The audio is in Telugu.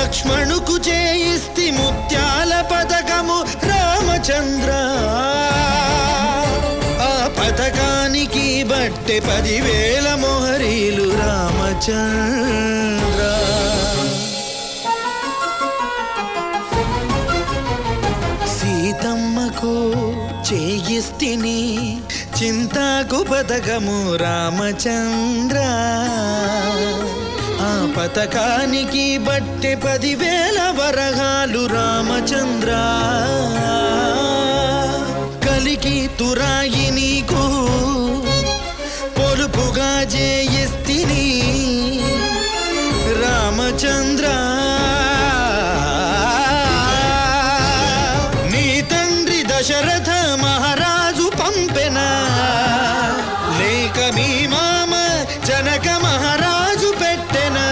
లక్ష్మణుకు చేయిస్తి ముత్యాల పథకము రామచంద్ర ఆ పథకానికి బట్టె 10,000 మొహరీలు రామచంద్ర సీతమ్మకు చేయిస్తిని చింతాకు పథకము రామచంద్ర ఆ పథకానికి బట్టె 10,000 వరహాలు రామచంద్ర కలికి తురాయి నీకు పొలుపుగా చేయిస్తిని